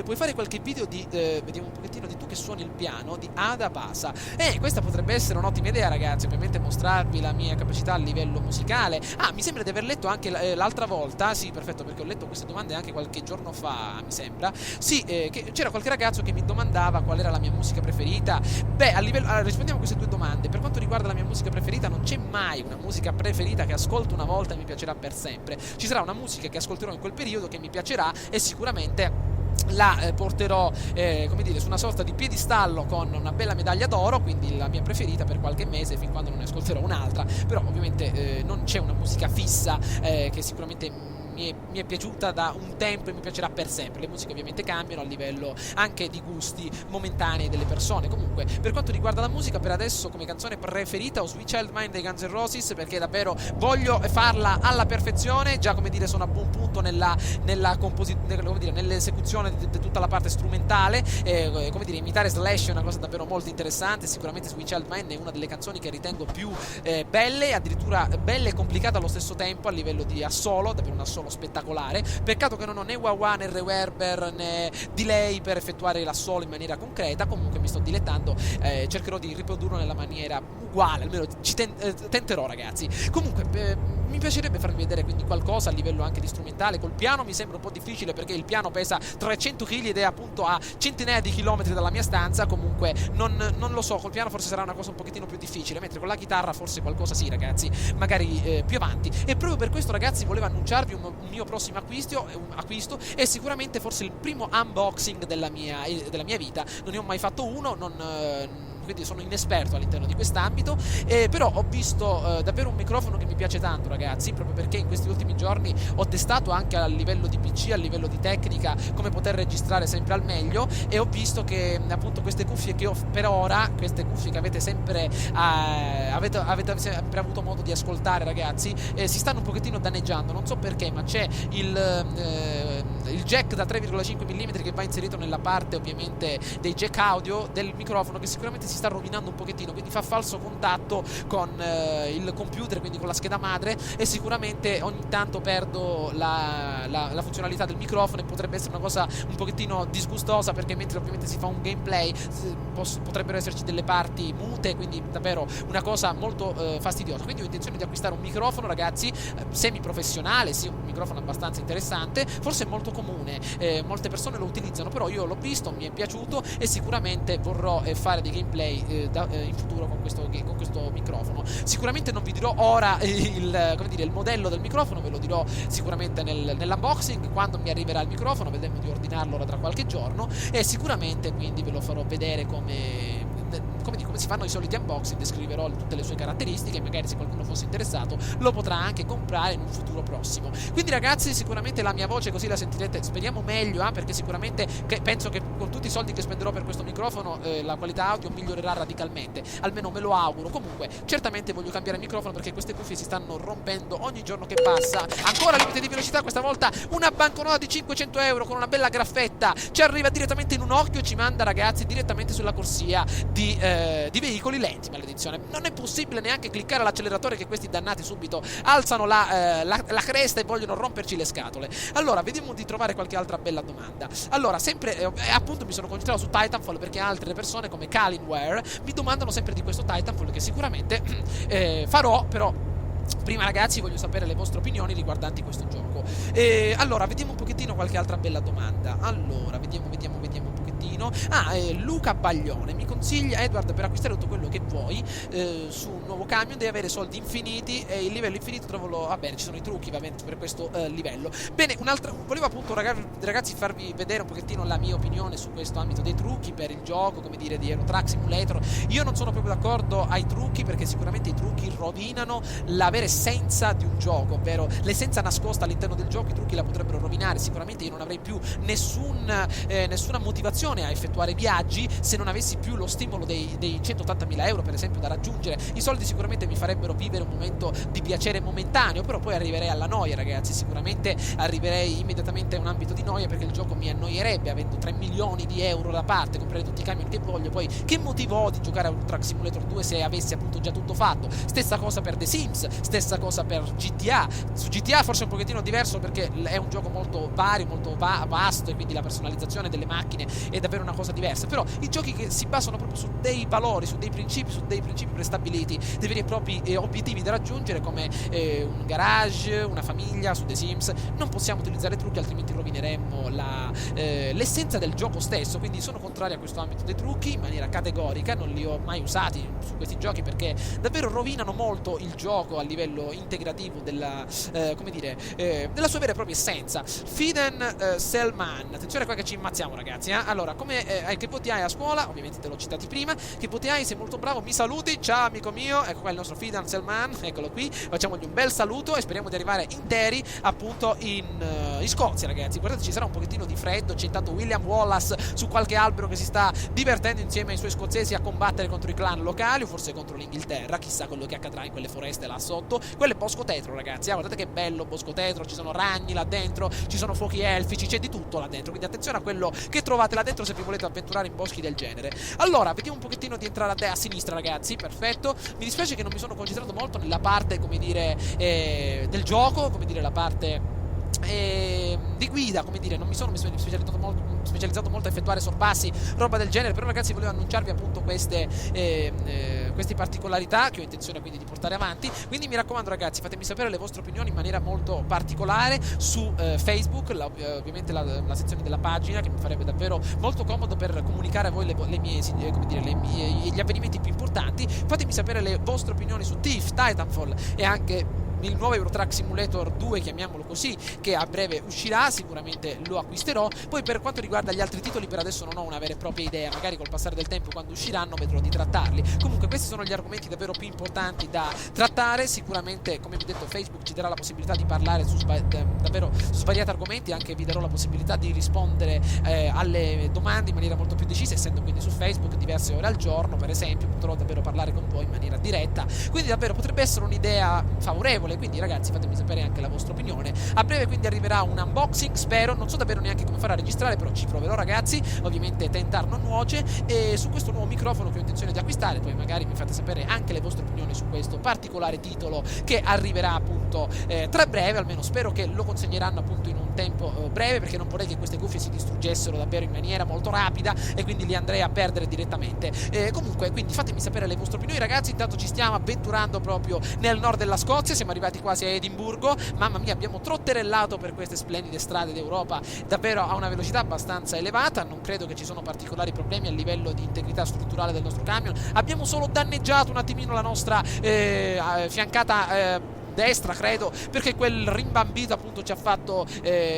Puoi fare qualche video di vediamo un pochettino di tu che suoni il piano, di Ada Pasa. Questa potrebbe essere un'ottima idea, ragazzi, ovviamente mostrarvi la mia capacità a livello musicale. Mi sembra di aver letto anche l'altra volta, sì, perfetto, perché ho letto queste domande anche qualche giorno fa, mi sembra. Sì, che c'era qualche ragazzo che mi domandava qual era la mia musica preferita. Allora, rispondiamo a queste due domande. Per quanto riguarda la mia musica preferita, non c'è mai una musica preferita che ascolto una volta e mi piacerà per sempre. Ci sarà una musica che ascolterò in quel periodo che mi piacerà e sicuramente la porterò come dire, su una sorta di piedistallo con una bella medaglia d'oro, quindi la mia preferita per qualche mese, fin quando non ne ascolterò un'altra. Però ovviamente non c'è una musica fissa che sicuramente mi è piaciuta da un tempo e mi piacerà per sempre. Le musiche ovviamente cambiano a livello anche di gusti momentanei delle persone. Comunque, per quanto riguarda la musica, per adesso come canzone preferita ho Sweet Child Mine dei Guns N' Roses, perché davvero voglio farla alla perfezione. Già, come dire, sono a buon punto nell'esecuzione di tutta la parte strumentale. Come dire, imitare Slash è una cosa davvero molto interessante. Sicuramente Sweet Child Mine è una delle canzoni che ritengo più belle, addirittura belle e complicate allo stesso tempo a livello di assolo, davvero un assolo spettacolare. Peccato che non ho né wah-wah né reverber né delay per effettuare l'assolo in maniera concreta. Comunque mi sto dilettando, cercherò di riprodurlo nella maniera uguale, almeno ci tenterò, ragazzi. Comunque mi piacerebbe farvi vedere quindi qualcosa a livello anche di strumentale. Col piano mi sembra un po' difficile perché il piano pesa 300 kg ed è appunto a centinaia di chilometri dalla mia stanza. Comunque non lo so, col piano forse sarà una cosa un pochettino più difficile, mentre con la chitarra forse qualcosa sì, ragazzi, magari più avanti. E proprio per questo, ragazzi, volevo annunciarvi un mio prossimo acquisto e sicuramente forse il primo unboxing della mia vita. Non ne ho mai fatto uno, quindi sono inesperto all'interno di quest'ambito, però ho visto davvero un microfono che mi piace tanto, ragazzi, proprio perché in questi ultimi giorni ho testato anche a livello di PC, a livello di tecnica, come poter registrare sempre al meglio, e ho visto che appunto queste cuffie che ho per ora, queste cuffie che avete sempre avete sempre avuto modo di ascoltare, ragazzi, si stanno un pochettino danneggiando. Non so perché, ma c'è il jack da 3,5 mm che va inserito nella parte ovviamente dei jack audio del microfono, che sicuramente si sta rovinando un pochettino, quindi fa falso contatto con il computer, quindi con la scheda madre, e sicuramente ogni tanto perdo la funzionalità del microfono, e potrebbe essere una cosa un pochettino disgustosa, perché mentre ovviamente si fa un gameplay potrebbero esserci delle parti mute, quindi davvero una cosa molto fastidiosa. Quindi ho intenzione di acquistare un microfono, ragazzi, semi professionale, sì, un microfono abbastanza interessante, forse molto comune, molte persone lo utilizzano, però io l'ho visto, mi è piaciuto e sicuramente vorrò fare dei gameplay in futuro con questo microfono. Sicuramente non vi dirò ora il modello del microfono, ve lo dirò sicuramente nell'unboxing, quando mi arriverà il microfono. Vedremo di ordinarlo ora tra qualche giorno, e sicuramente quindi ve lo farò vedere come si fanno i soliti unboxing. Descriverò tutte le sue caratteristiche, magari se qualcuno fosse interessato lo potrà anche comprare in un futuro prossimo. Quindi, ragazzi, sicuramente la mia voce così la sentirete, speriamo meglio, perché sicuramente penso che con tutti i soldi che spenderò per questo microfono la qualità audio migliorerà radicalmente, almeno me lo auguro. Comunque certamente voglio cambiare microfono, perché queste cuffie si stanno rompendo ogni giorno che passa. Ancora limite di velocità, questa volta una banconota di 500 euro con una bella graffetta ci arriva direttamente in un occhio e ci manda, ragazzi, direttamente sulla corsia di veicoli lenti. Maledizione, non è possibile neanche cliccare all'acceleratore, che questi dannati subito alzano la cresta e vogliono romperci le scatole. Allora, vediamo di trovare qualche altra bella domanda. Allora, sempre appunto mi sono concentrato su Titanfall, perché altre persone come Kalinware mi domandano sempre di questo Titanfall, che sicuramente farò, però prima, ragazzi, voglio sapere le vostre opinioni riguardanti questo gioco. Allora, vediamo un pochettino qualche altra bella domanda. Allora, vediamo un pochettino. Luca Baglione mi consiglia: Edward, per acquistare tutto quello che vuoi su un nuovo camion devi avere soldi infiniti, e il livello infinito va bene, ci sono i trucchi ovviamente per questo livello. Bene, volevo appunto, ragazzi, farvi vedere un pochettino la mia opinione su questo ambito dei trucchi per il gioco, come dire, di Euro Truck Simulator. Io non sono proprio d'accordo ai trucchi, perché sicuramente i trucchi rovinano la vera essenza di un gioco, ovvero l'essenza nascosta all'interno del gioco. I trucchi la potrebbero rovinare. Sicuramente io non avrei più nessuna motivazione motivazione a effettuare viaggi se non avessi più lo stimolo dei 180.000 euro per esempio da raggiungere. I soldi sicuramente mi farebbero vivere un momento di piacere momentaneo, però poi arriverei alla noia, ragazzi, sicuramente arriverei immediatamente a un ambito di noia, perché il gioco mi annoierebbe avendo 3 milioni di euro da parte, comprare tutti i camion che voglio. Poi che motivo ho di giocare a Euro Truck Simulator 2 se avessi appunto già tutto fatto? Stessa cosa per The Sims, stessa cosa per GTA. Su GTA forse è un pochettino diverso perché è un gioco molto vario, molto vasto, e quindi la personalizzazione delle macchine è davvero una cosa diversa. Però i giochi che si basano proprio su dei valori, su dei principi prestabiliti, dei veri e propri obiettivi da raggiungere, come un garage, una famiglia, su The Sims, non possiamo utilizzare trucchi, altrimenti rovineremmo l'essenza del gioco stesso. Quindi sono contrario a questo ambito dei trucchi in maniera categorica, non li ho mai usati su questi giochi perché davvero rovinano molto il gioco a livello integrativo della della sua vera e propria essenza. Fiden Selman, attenzione qua che ci immazziamo, ragazzi. Allora, che voti hai a scuola? Ovviamente te l'ho citati prima. Che voti hai? Sei molto bravo, mi saluti, ciao amico mio. Ecco qua il nostro Fiden Selman, eccolo qui, facciamogli un bel saluto e speriamo di arrivare interi appunto in Scozia, ragazzi. Guardate, ci sarà un pochettino di freddo, c'è intanto William Wallace su qualche albero che si sta divertendo insieme ai suoi scozzesi a combattere contro i clan locali, o forse contro l'Inghilterra, chissà quello che accadrà in quelle foreste là sotto. Quello è Bosco Tetro, ragazzi. Guardate che bello Bosco Tetro, ci sono ragni là dentro, ci sono fuochi elfici, c'è di tutto là dentro, quindi attenzione a quello che trovate là dentro se vi volete avventurare in boschi del genere. Allora, vediamo un pochettino di entrare a sinistra, ragazzi, perfetto. Mi dispiace che non mi sono concentrato molto nella parte, come dire, del gioco, come dire, la parte di guida, come dire, non mi sono specializzato molto a effettuare sorpassi, roba del genere. Però, ragazzi, volevo annunciarvi appunto queste particolarità che ho intenzione quindi di portare avanti. Quindi mi raccomando, ragazzi, fatemi sapere le vostre opinioni in maniera molto particolare su Facebook, ovviamente la sezione della pagina, che mi farebbe davvero molto comodo per comunicare a voi gli avvenimenti più importanti. Fatemi sapere le vostre opinioni su Thief, Titanfall e anche il nuovo Euro Truck Simulator 2, chiamiamolo così, che a breve uscirà, sicuramente lo acquisterò. Poi per quanto riguarda gli altri titoli, per adesso non ho una vera e propria idea, magari col passare del tempo, quando usciranno, vedrò di trattarli. Comunque questi sono gli argomenti davvero più importanti da trattare. Sicuramente, come vi ho detto, Facebook ci darà la possibilità di parlare davvero su svariati argomenti, anche vi darò la possibilità di rispondere alle domande in maniera molto più decisa, essendo quindi su Facebook diverse ore al giorno, per esempio, potrò davvero parlare con voi in maniera diretta, quindi davvero potrebbe essere un'idea favorevole. Quindi, ragazzi, fatemi sapere anche la vostra opinione. A breve quindi arriverà un unboxing, spero, non so davvero neanche come farà a registrare, però ci proverò, ragazzi. Ovviamente tentar non nuoce, e su questo nuovo microfono che ho intenzione di acquistare. Poi magari mi fate sapere anche le vostre opinioni su questo particolare titolo che arriverà appunto tra breve, almeno spero che lo consegneranno appunto in un tempo breve, perché non vorrei che queste cuffie si distruggessero davvero in maniera molto rapida e quindi li andrei a perdere direttamente. Comunque, quindi fatemi sapere le vostre opinioni, ragazzi. Intanto ci stiamo avventurando proprio nel nord della Scozia, siamo arrivati quasi a Edimburgo. Mamma mia, abbiamo trotterellato per queste splendide strade d'Europa davvero a una velocità abbastanza elevata. Non credo che ci sono particolari problemi a livello di integrità strutturale del nostro camion. Abbiamo solo danneggiato un attimino la nostra fiancata destra, credo, perché quel rimbambito appunto ci ha fatto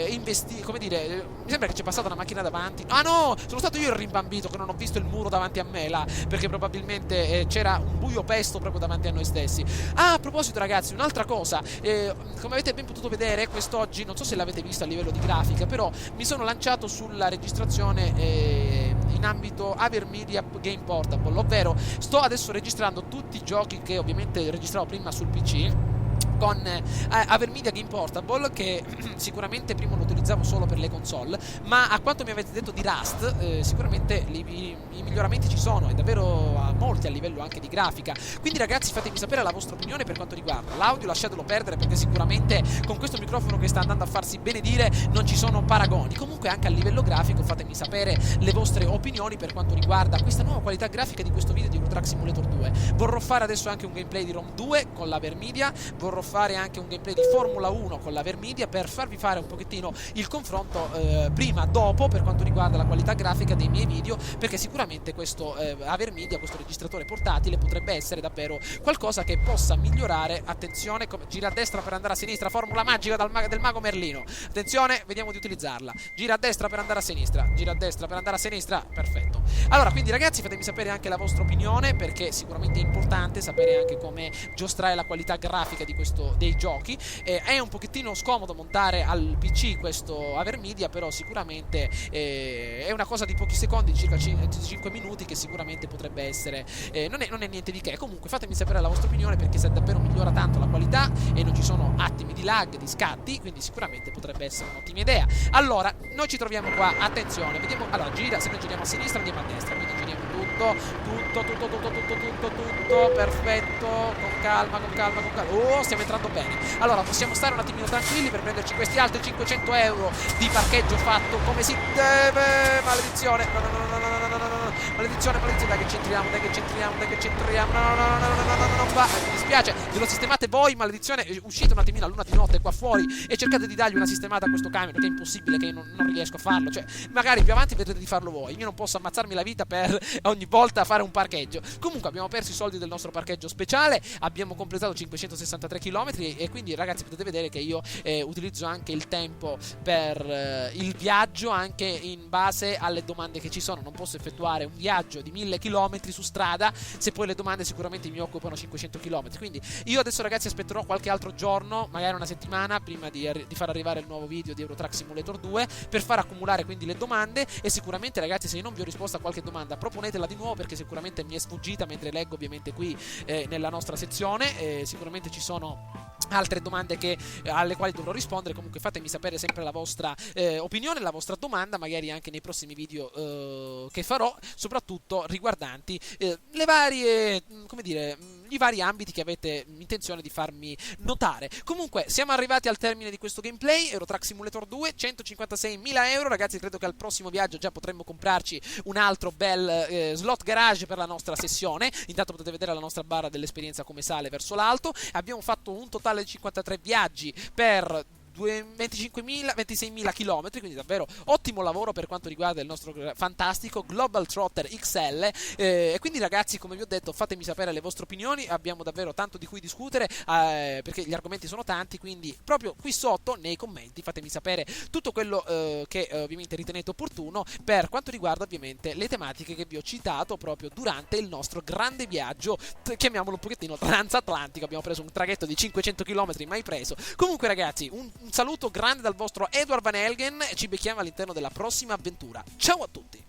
investire, come dire, mi sembra che c'è passata una macchina davanti. Ah no, sono stato io il rimbambito, che non ho visto il muro davanti a me là, perché probabilmente c'era un buio pesto proprio davanti a noi stessi. Ah, a proposito, ragazzi, un'altra cosa, come avete ben potuto vedere quest'oggi, non so se l'avete visto a livello di grafica, però mi sono lanciato sulla registrazione in ambito Avermedia Game Portable, ovvero sto adesso registrando tutti i giochi che ovviamente registravo prima sul PC con Avermedia Game Portable, che sicuramente prima lo utilizzavo solo per le console, ma a quanto mi avete detto di Rust, sicuramente i miglioramenti ci sono, e davvero molti a livello anche di grafica. Quindi, ragazzi, fatemi sapere la vostra opinione per quanto riguarda l'audio. Lasciatelo perdere, perché sicuramente con questo microfono che sta andando a farsi benedire non ci sono paragoni. Comunque anche a livello grafico fatemi sapere le vostre opinioni per quanto riguarda questa nuova qualità grafica di questo video di Euro Truck Simulator 2. Vorrò fare adesso anche un gameplay di Rome 2 con l'Avermedia, vorrò fare anche un gameplay di Formula 1 con l'Avermedia, per farvi fare un pochettino il confronto prima dopo per quanto riguarda la qualità grafica dei miei video, perché sicuramente questo Avermedia, questo registratore portatile, potrebbe essere davvero qualcosa che possa migliorare. Attenzione, gira a destra per andare a sinistra, formula magica del mago Merlino. Attenzione, vediamo di utilizzarla. Gira a destra per andare a sinistra, gira a destra per andare a sinistra, perfetto. Allora, quindi ragazzi, fatemi sapere anche la vostra opinione, perché sicuramente è importante sapere anche come giostrare la qualità grafica dei giochi. È un pochettino scomodo montare al PC questo Avermedia, però sicuramente è una cosa di pochi secondi, circa 5 minuti, che sicuramente potrebbe essere, non è niente di che. Comunque fatemi sapere la vostra opinione, perché se davvero migliora tanto la qualità e non ci sono attimi di lag, di scatti, quindi sicuramente potrebbe essere un'ottima idea. Allora, noi ci troviamo qua, attenzione, vediamo, allora gira, se noi giriamo a sinistra andiamo a destra, quindi giriamo tutto, perfetto, con calma. Oh, stiamo entrando bene. Allora, possiamo stare un attimino tranquilli per prenderci questi altri 500 euro di parcheggio fatto come si deve. Maledizione, no. Maledizione, dai che centriamo, no, va, mi dispiace, ve lo sistemate voi, maledizione, uscite un attimino a luna di notte qua fuori e cercate di dargli una sistemata a questo camion, perché è impossibile che io non riesco a farlo, cioè, magari più avanti vedrete di farlo voi, io non posso ammazzarmi la vita per ogni volta fare un parcheggio. Comunque abbiamo perso i soldi del nostro parcheggio speciale, abbiamo completato 563 km e quindi ragazzi potete vedere che io utilizzo anche il tempo per il viaggio anche in base alle domande che ci sono. Non posso effettuare un viaggio di 1000 km su strada se poi le domande sicuramente mi occupano 500 km. Quindi io adesso ragazzi aspetterò qualche altro giorno, magari una settimana, prima di far arrivare il nuovo video di Euro Truck Simulator 2 per far accumulare quindi le domande. E sicuramente ragazzi, se io non vi ho risposto a qualche domanda, proponetela di nuovo, perché sicuramente mi è sfuggita mentre leggo ovviamente qui nella nostra sezione. Sicuramente ci sono altre domande alle quali dovrò rispondere. Comunque fatemi sapere sempre la vostra opinione, la vostra domanda, magari anche nei prossimi video che farò, soprattutto riguardanti le varie, come dire, i vari ambiti che avete intenzione di farmi notare. Comunque siamo arrivati al termine di questo gameplay Euro Truck Simulator 2, 156.000 euro. Ragazzi, credo che al prossimo viaggio già potremmo comprarci un altro bel slot garage per la nostra sessione. Intanto potete vedere la nostra barra dell'esperienza come sale verso l'alto. Abbiamo fatto un totale di 53 viaggi per 26.000 km, quindi davvero ottimo lavoro per quanto riguarda il nostro fantastico Global Trotter XL. E quindi ragazzi, come vi ho detto, fatemi sapere le vostre opinioni, abbiamo davvero tanto di cui discutere, perché gli argomenti sono tanti, quindi proprio qui sotto nei commenti fatemi sapere tutto quello che ovviamente ritenete opportuno per quanto riguarda ovviamente le tematiche che vi ho citato proprio durante il nostro grande viaggio, chiamiamolo un pochettino transatlantico. Abbiamo preso un traghetto di 500 km mai preso. Comunque ragazzi, un saluto grande dal vostro Edward Van Helgen, ci becchiamo all'interno della prossima avventura. Ciao a tutti!